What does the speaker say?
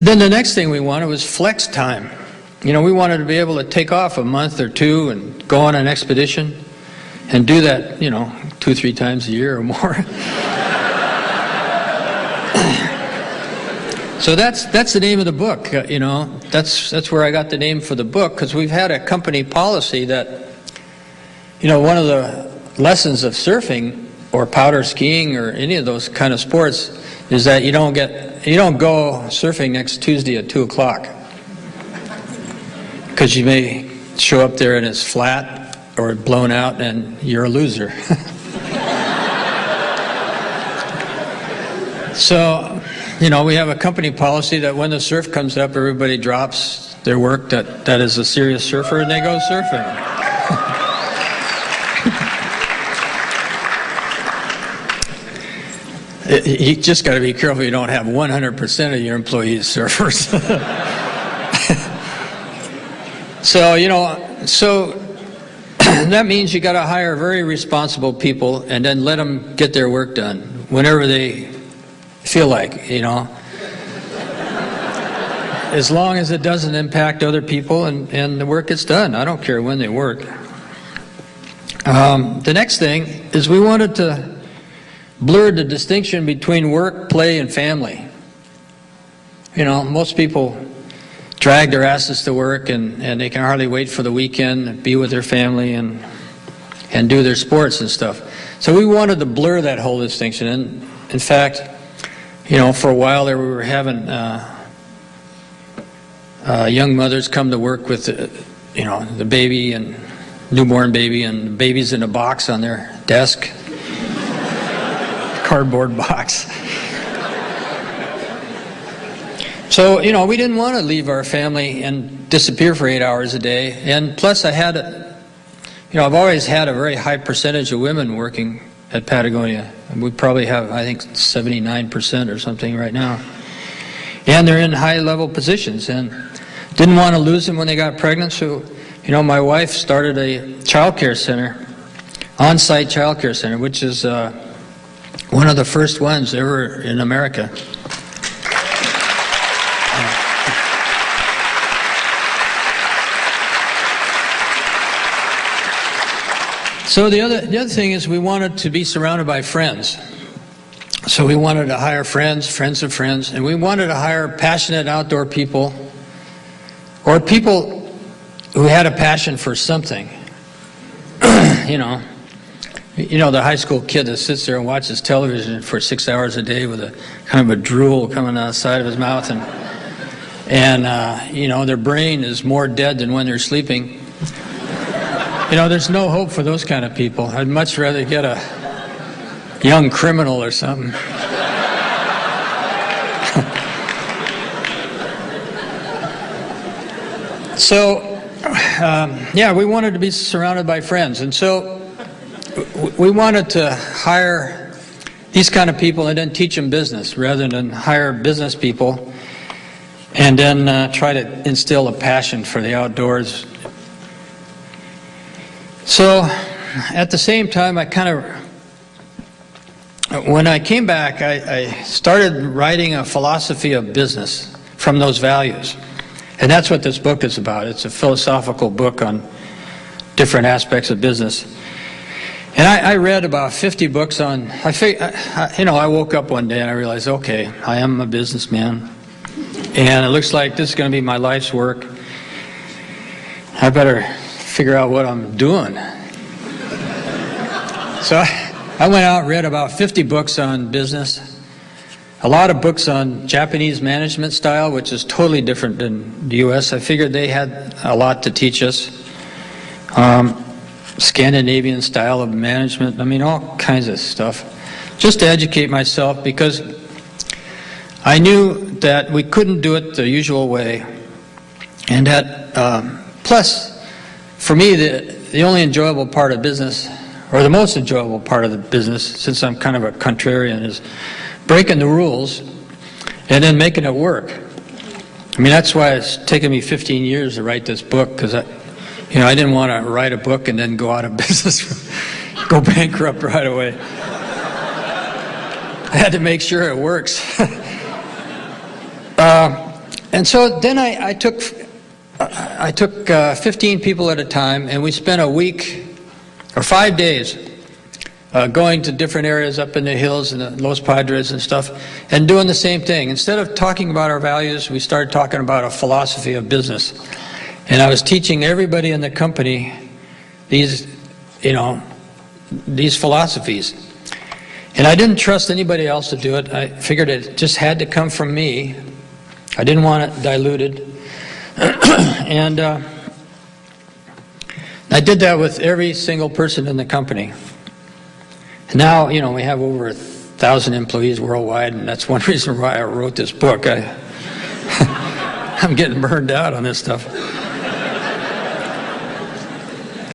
Then the next thing we wanted was flex time. You know, we wanted to be able to take off a month or two and go on an expedition and do that, you know, 2-3 times a year or more. So that's the name of the book. You know, that's where I got the name for the book, because we've had a company policy that, you know, one of the lessons of surfing or powder skiing or any of those kind of sports is that you don't go surfing next Tuesday at 2 o'clock, because you may show up there and it's flat or blown out and you're a loser. So, you know, we have a company policy that when the surf comes up, everybody drops their work that is a serious surfer and they go surfing. You just got to be careful you don't have 100% of your employees surfers. So, you know, that means you got to hire very responsible people and then let them get their work done whenever they feel like, you know. As long as it doesn't impact other people and the work gets done. I don't care when they work. The next thing is we wanted to blur the distinction between work, play, and family. You know, most people drag their asses to work and they can hardly wait for the weekend and be with their family and do their sports and stuff. So we wanted to blur that whole distinction. And in fact, you know, for a while there we were having young mothers come to work with, you know, the baby and newborn baby and the baby's in a box on their desk. Cardboard box. So, you know, we didn't want to leave our family and disappear for 8 hours a day. And plus I've always had a very high percentage of women working at Patagonia. We probably have, I think, 79% or something right now. And they're in high-level positions and didn't want to lose them when they got pregnant. So, you know, my wife started a child care center, on-site child care center, which is one of the first ones ever in America. So the other thing is we wanted to be surrounded by friends. So we wanted to hire friends of friends, and we wanted to hire passionate outdoor people or people who had a passion for something. You know, the high school kid that sits there and watches television for 6 hours a day with a kind of a drool coming out the side of his mouth, and you know, their brain is more dead than when they're sleeping. You know, there's no hope for those kind of people. I'd much rather get a young criminal or something. So, yeah, we wanted to be surrounded by friends, and so we wanted to hire these kind of people and then teach them business rather than hire business people and then try to instill a passion for the outdoors. So at the same time, when I came back, I started writing a philosophy of business from those values. And that's what this book is about. It's a philosophical book on different aspects of business. And I read about 50 books on, I woke up one day and I realized, okay, I am a businessman. And it looks like this is going to be my life's work. I better figure out what I'm doing. So I went out and read about 50 books on business. A lot of books on Japanese management style, which is totally different than the U.S. I figured they had a lot to teach us. Scandinavian style of management, I mean, all kinds of stuff. Just to educate myself, because I knew that we couldn't do it the usual way. And that, plus, for me, the only enjoyable part of business, or the most enjoyable part of the business, since I'm kind of a contrarian, is breaking the rules and then making it work. I mean, that's why it's taken me 15 years to write this book, because I didn't want to write a book and then go out of business, go bankrupt right away. I had to make sure it works. And so then I took 15 people at a time, and we spent a week or 5 days going to different areas up in the hills and the Los Padres and stuff, and doing the same thing. Instead of talking about our values, we started talking about a philosophy of business. And I was teaching everybody in the company these philosophies. And I didn't trust anybody else to do it. I figured it just had to come from me. I didn't want it diluted. And I did that with every single person in the company. And now, we have over 1,000 employees worldwide, and that's one reason why I wrote this book. I'm getting burned out on this stuff.